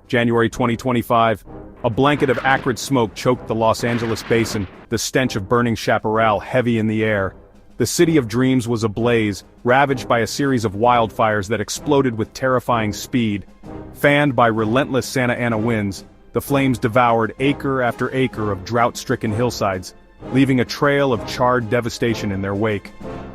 January 2025. A blanket of acrid smoke choked the Los Angeles basin, the stench of burning chaparral heavy in the air. The city of dreams was ablaze, ravaged by a series of wildfires that exploded with terrifying speed. Fanned by relentless Santa Ana winds, the flames devoured acre after acre of drought-stricken hillsides, leaving a trail of charred devastation in their wake.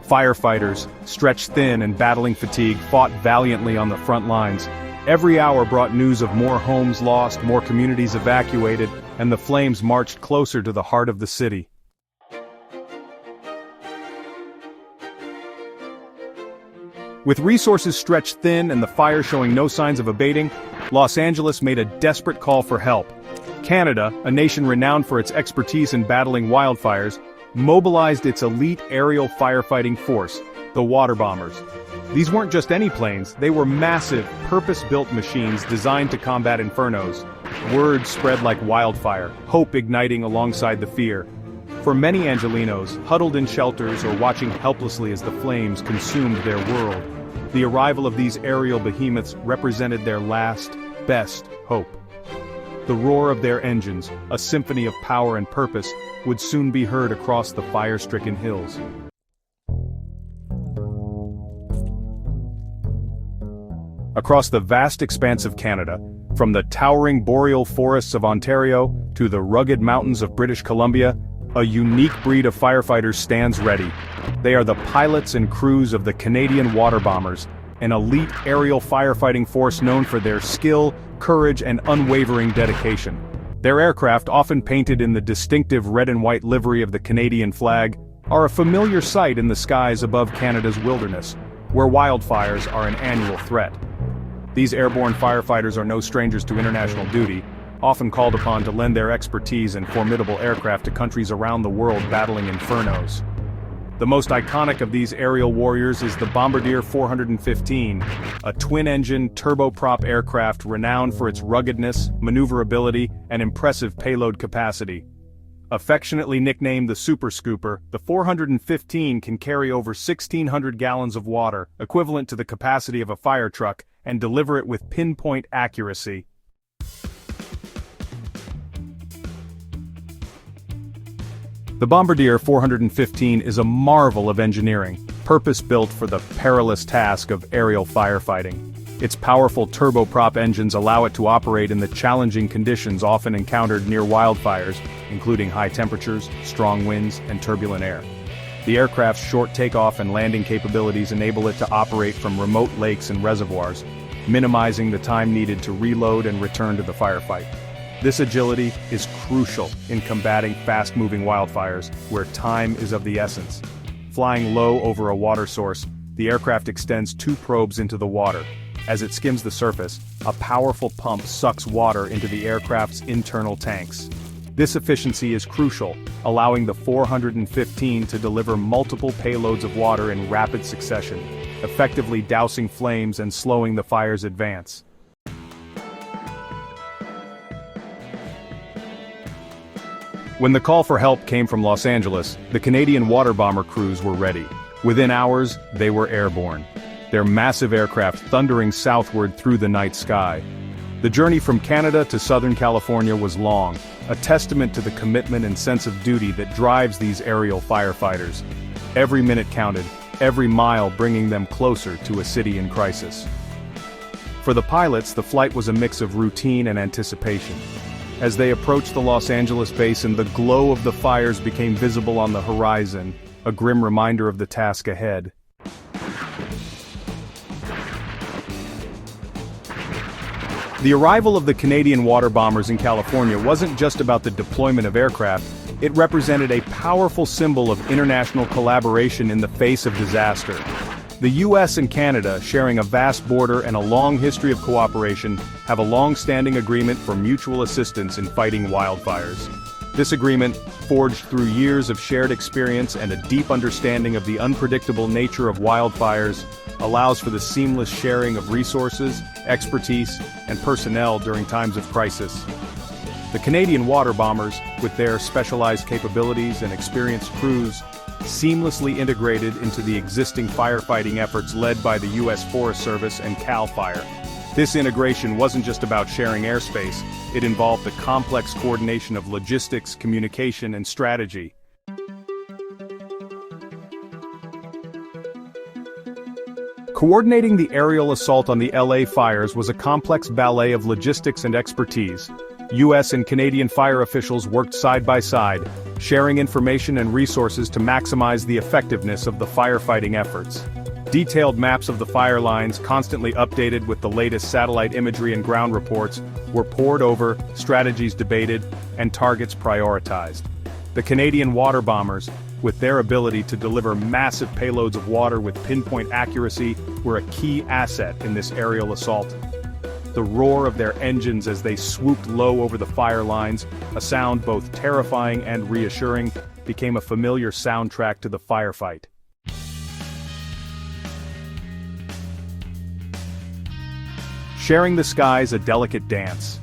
Firefighters, stretched thin and battling fatigue, fought valiantly on the front lines. Every hour brought news of more homes lost, more communities evacuated, and the flames marched closer to the heart of the city. With resources stretched thin and the fire showing no signs of abating, Los Angeles made a desperate call for help. Canada, a nation renowned for its expertise in battling wildfires, mobilized its elite aerial firefighting force, the water bombers. These weren't just any planes, they were massive, purpose-built machines designed to combat infernos. Word spread like wildfire, hope igniting alongside the fear. For many Angelenos, huddled in shelters or watching helplessly as the flames consumed their world, the arrival of these aerial behemoths represented their last, best hope. The roar of their engines, a symphony of power and purpose, would soon be heard across the fire-stricken hills. Across the vast expanse of Canada, from the towering boreal forests of Ontario to the rugged mountains of British Columbia, a unique breed of firefighters stands ready. They are the pilots and crews of the Canadian water bombers, an elite aerial firefighting force known for their skill, courage, and unwavering dedication. Their aircraft, often painted in the distinctive red and white livery of the Canadian flag, are a familiar sight in the skies above Canada's wilderness, where wildfires are an annual threat. These airborne firefighters are no strangers to international duty, often called upon to lend their expertise and formidable aircraft to countries around the world battling infernos. The most iconic of these aerial warriors is the Bombardier 415, a twin-engine turboprop aircraft renowned for its ruggedness, maneuverability, and impressive payload capacity. Affectionately nicknamed the Super Scooper, the 415 can carry over 1,600 gallons of water, equivalent to the capacity of a fire truck, and deliver it with pinpoint accuracy. The Bombardier 415 is a marvel of engineering, purpose-built for the perilous task of aerial firefighting. Its powerful turboprop engines allow it to operate in the challenging conditions often encountered near wildfires, including high temperatures, strong winds, and turbulent air. The aircraft's short takeoff and landing capabilities enable it to operate from remote lakes and reservoirs, minimizing the time needed to reload and return to the firefight. This agility is crucial in combating fast-moving wildfires, where time is of the essence. Flying low over a water source, the aircraft extends 2 probes into the water. As it skims the surface, a powerful pump sucks water into the aircraft's internal tanks. This efficiency is crucial, allowing the 415 to deliver multiple payloads of water in rapid succession, effectively dousing flames and slowing the fire's advance. When the call for help came from Los Angeles, the Canadian water bomber crews were ready. Within hours, they were airborne, their massive aircraft thundering southward through the night sky. The journey from Canada to Southern California was long, a testament to the commitment and sense of duty that drives these aerial firefighters. Every minute counted, every mile bringing them closer to a city in crisis. For the pilots, the flight was a mix of routine and anticipation. As they approached the Los Angeles basin, the glow of the fires became visible on the horizon, a grim reminder of the task ahead. The arrival of the Canadian water bombers in California wasn't just about the deployment of aircraft, it represented a powerful symbol of international collaboration in the face of disaster. The US and Canada, sharing a vast border and a long history of cooperation, have a long-standing agreement for mutual assistance in fighting wildfires. This agreement, forged through years of shared experience and a deep understanding of the unpredictable nature of wildfires, allows for the seamless sharing of resources, expertise, and personnel during times of crisis. The Canadian water bombers, with their specialized capabilities and experienced crews, seamlessly integrated into the existing firefighting efforts led by the U.S. Forest Service and CAL FIRE. This integration wasn't just about sharing airspace, it involved the complex coordination of logistics, communication, and strategy. Coordinating the aerial assault on the LA fires was a complex ballet of logistics and expertise. US and Canadian fire officials worked side by side, sharing information and resources to maximize the effectiveness of the firefighting efforts. Detailed maps of the fire lines, constantly updated with the latest satellite imagery and ground reports, were pored over, strategies debated, and targets prioritized. The Canadian water bombers, with their ability to deliver massive payloads of water with pinpoint accuracy, were a key asset in this aerial assault. The roar of their engines as they swooped low over the fire lines, a sound both terrifying and reassuring, became a familiar soundtrack to the firefight. Sharing the skies, a delicate dance.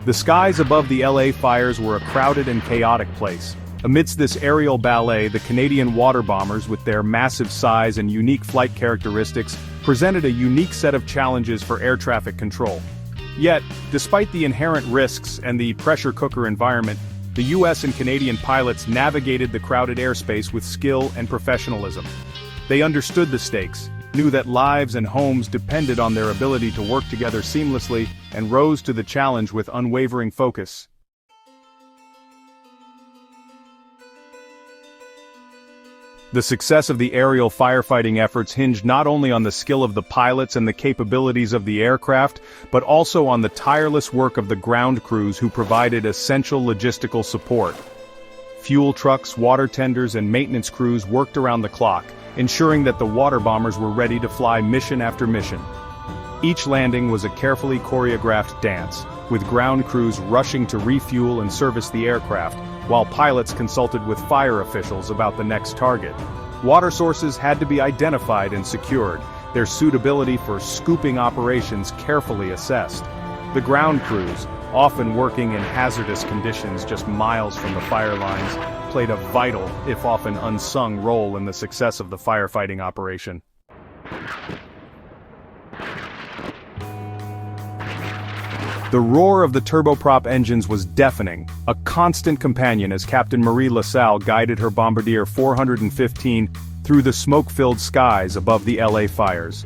The skies above the LA fires were a crowded and chaotic place. Amidst this aerial ballet, the Canadian water bombers, with their massive size and unique flight characteristics, presented a unique set of challenges for air traffic control. Yet, despite the inherent risks and the pressure cooker environment, the US and Canadian pilots navigated the crowded airspace with skill and professionalism. They understood the stakes, knew that lives and homes depended on their ability to work together seamlessly, and rose to the challenge with unwavering focus. The success of the aerial firefighting efforts hinged not only on the skill of the pilots and the capabilities of the aircraft, but also on the tireless work of the ground crews who provided essential logistical support. Fuel trucks, water tenders, and maintenance crews worked around the clock, ensuring that the water bombers were ready to fly mission after mission. Each landing was a carefully choreographed dance, with ground crews rushing to refuel and service the aircraft, while pilots consulted with fire officials about the next target. Water sources had to be identified and secured, their suitability for scooping operations carefully assessed. The ground crews, often working in hazardous conditions just miles from the fire lines, played a vital, if often unsung, role in the success of the firefighting operation. The roar of the turboprop engines was deafening, a constant companion as Captain Marie LaSalle guided her Bombardier 415 through the smoke-filled skies above the LA fires.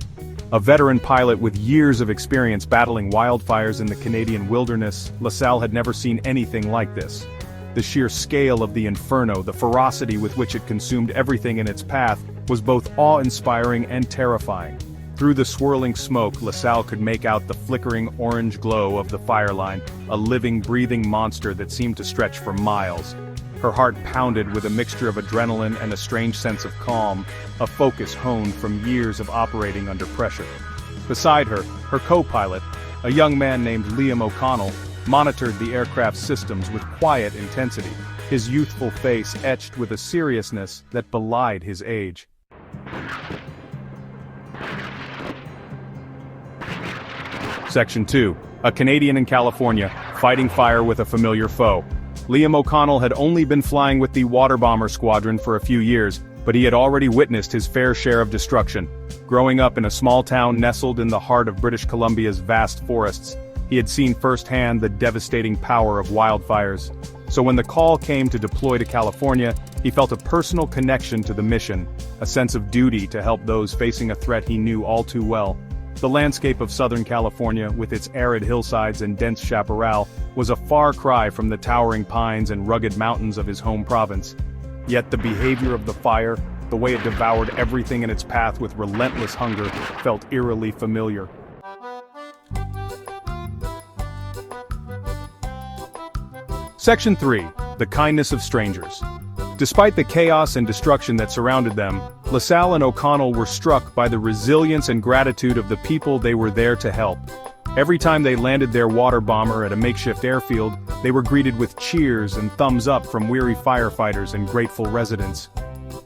A veteran pilot with years of experience battling wildfires in the Canadian wilderness, LaSalle had never seen anything like this. The sheer scale of the Inferno, the ferocity with which it consumed everything in its path, was both awe-inspiring and terrifying. Through the swirling smoke, LaSalle could make out the flickering orange glow of the fire line, a living, breathing monster that seemed to stretch for miles. Her heart pounded with a mixture of adrenaline and a strange sense of calm, a focus honed from years of operating under pressure. Beside her, her co-pilot, a young man named Liam O'Connell, monitored the aircraft's systems with quiet intensity, his youthful face etched with a seriousness that belied his age. Section 2. A Canadian in California, fighting fire with a familiar foe. Liam O'Connell had only been flying with the water bomber squadron for a few years, but he had already witnessed his fair share of destruction. Growing up in a small town nestled in the heart of British Columbia's vast forests, he had seen firsthand the devastating power of wildfires. So when the call came to deploy to California, he felt a personal connection to the mission, a sense of duty to help those facing a threat he knew all too well. The landscape of Southern California, with its arid hillsides and dense chaparral, was a far cry from the towering pines and rugged mountains of his home province. Yet the behavior of the fire, the way it devoured everything in its path with relentless hunger, felt eerily familiar. Section 3. The Kindness of Strangers. Despite the chaos and destruction that surrounded them, LaSalle and O'Connell were struck by the resilience and gratitude of the people they were there to help. Every time they landed their water bomber at a makeshift airfield, they were greeted with cheers and thumbs up from weary firefighters and grateful residents.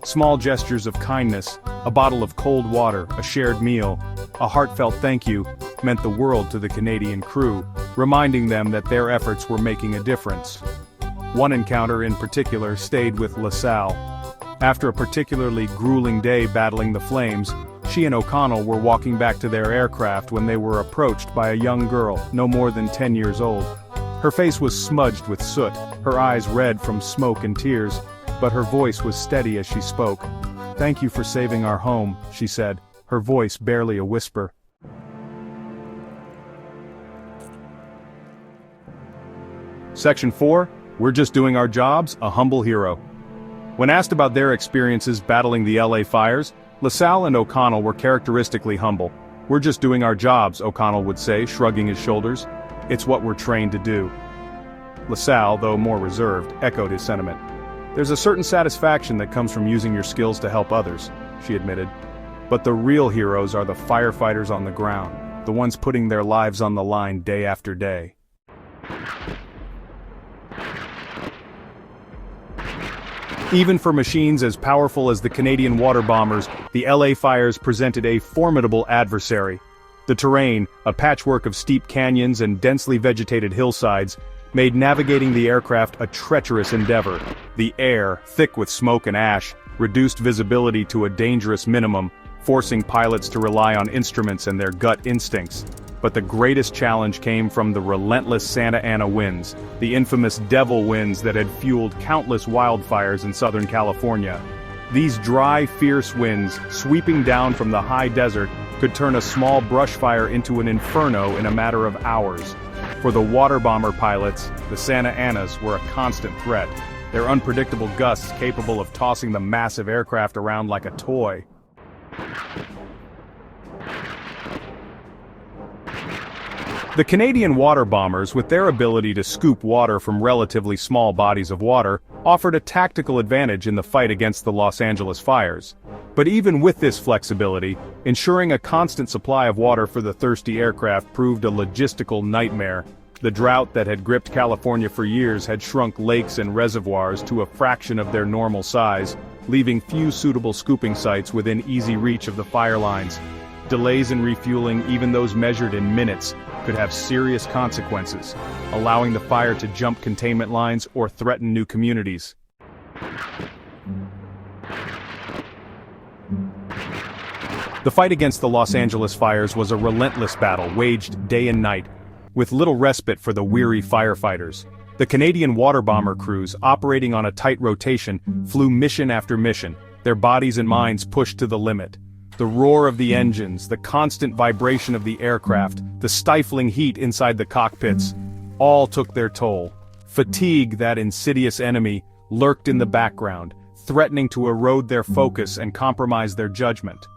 Small gestures of kindness, a bottle of cold water, a shared meal, a heartfelt thank you, meant the world to the Canadian crew, reminding them that their efforts were making a difference. One encounter in particular stayed with LaSalle. After a particularly grueling day battling the flames, she she and O'Connell were walking back to their aircraft when they were approached by a young girl, no more than 10 years old. Her face was smudged with soot, her eyes red from smoke and tears, but her voice was steady as she spoke. "Thank you for saving our home," she said, her voice barely a whisper. Section 4, We're Just Doing Our Jobs, a Humble Hero. When asked about their experiences battling the LA fires, LaSalle and O'Connell were characteristically humble. "We're just doing our jobs," O'Connell would say, shrugging his shoulders. "It's what we're trained to do." LaSalle, though more reserved, echoed his sentiment. "There's a certain satisfaction that comes from using your skills to help others," she admitted. "But the real heroes are the firefighters on the ground, the ones putting their lives on the line day after day." Even for machines as powerful as the Canadian water bombers, the LA fires presented a formidable adversary. The terrain, a patchwork of steep canyons and densely vegetated hillsides, made navigating the aircraft a treacherous endeavor. The air, thick with smoke and ash, reduced visibility to a dangerous minimum, forcing pilots to rely on instruments and their gut instincts. But the greatest challenge came from the relentless Santa Ana winds, the infamous devil winds that had fueled countless wildfires in Southern California. These dry, fierce winds, sweeping down from the high desert, could turn a small brush fire into an inferno in a matter of hours. For the water bomber pilots, the Santa Anas were a constant threat, their unpredictable gusts capable of tossing the massive aircraft around like a toy. The Canadian water bombers, with their ability to scoop water from relatively small bodies of water, offered a tactical advantage in the fight against the Los Angeles fires. But even with this flexibility, ensuring a constant supply of water for the thirsty aircraft proved a logistical nightmare. The drought that had gripped California for years had shrunk lakes and reservoirs to a fraction of their normal size, leaving few suitable scooping sites within easy reach of the fire lines. Delays in refueling, even those measured in minutes, could have serious consequences, allowing the fire to jump containment lines or threaten new communities. The fight against the Los Angeles fires was a relentless battle waged day and night, with little respite for the weary firefighters. The Canadian water bomber crews, operating on a tight rotation, flew mission after mission, their bodies and minds pushed to the limit. The roar of the engines, the constant vibration of the aircraft, the stifling heat inside the cockpits, all took their toll. Fatigue, that insidious enemy, lurked in the background, threatening to erode their focus and compromise their judgment.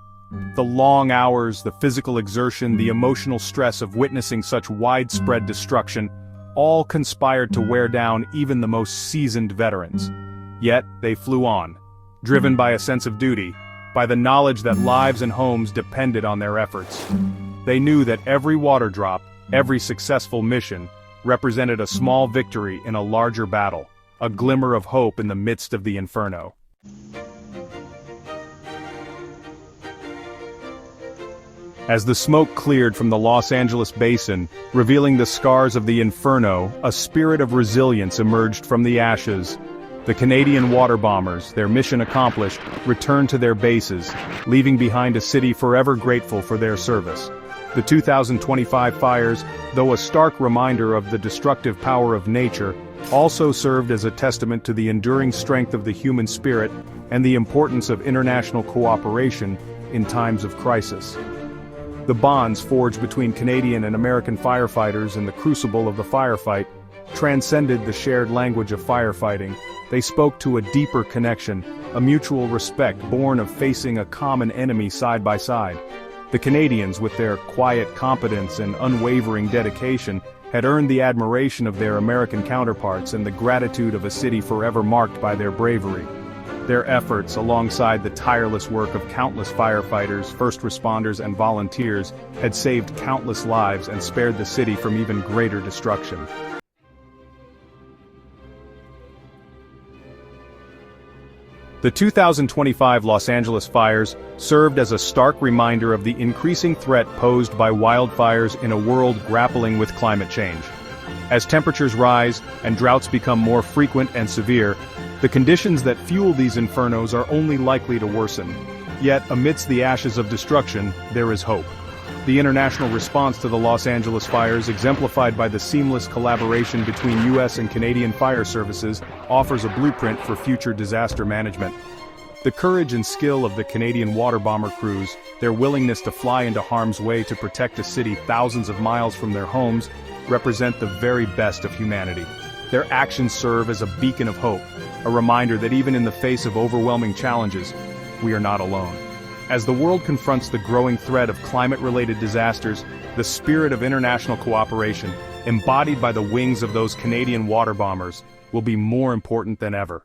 The long hours, the physical exertion, the emotional stress of witnessing such widespread destruction, all conspired to wear down even the most seasoned veterans. Yet, they flew on, driven by a sense of duty, by the knowledge that lives and homes depended on their efforts. They knew that every water drop, every successful mission, represented a small victory in a larger battle, a glimmer of hope in the midst of the inferno. As the smoke cleared from the Los Angeles basin, revealing the scars of the inferno, a spirit of resilience emerged from the ashes. The Canadian water bombers, their mission accomplished, returned to their bases, leaving behind a city forever grateful for their service. The 2025 fires, though a stark reminder of the destructive power of nature, also served as a testament to the enduring strength of the human spirit and the importance of international cooperation in times of crisis. The bonds forged between Canadian and American firefighters in the crucible of the firefight transcended the shared language of firefighting. They spoke to a deeper connection, a mutual respect born of facing a common enemy side by side. The Canadians, with their quiet competence and unwavering dedication, had earned the admiration of their American counterparts and the gratitude of a city forever marked by their bravery. Their efforts, alongside the tireless work of countless firefighters, first responders, and volunteers, had saved countless lives and spared the city from even greater destruction. The 2025 Los Angeles fires served as a stark reminder of the increasing threat posed by wildfires in a world grappling with climate change. As temperatures rise and droughts become more frequent and severe, the conditions that fuel these infernos are only likely to worsen. Yet, amidst the ashes of destruction, there is hope. The international response to the Los Angeles fires, exemplified by the seamless collaboration between U.S. and Canadian fire services, offers a blueprint for future disaster management. The courage and skill of the Canadian water bomber crews, their willingness to fly into harm's way to protect a city thousands of miles from their homes, represent the very best of humanity. Their actions serve as a beacon of hope, a reminder that even in the face of overwhelming challenges, we are not alone. As the world confronts the growing threat of climate-related disasters, the spirit of international cooperation, embodied by the wings of those Canadian water bombers, will be more important than ever.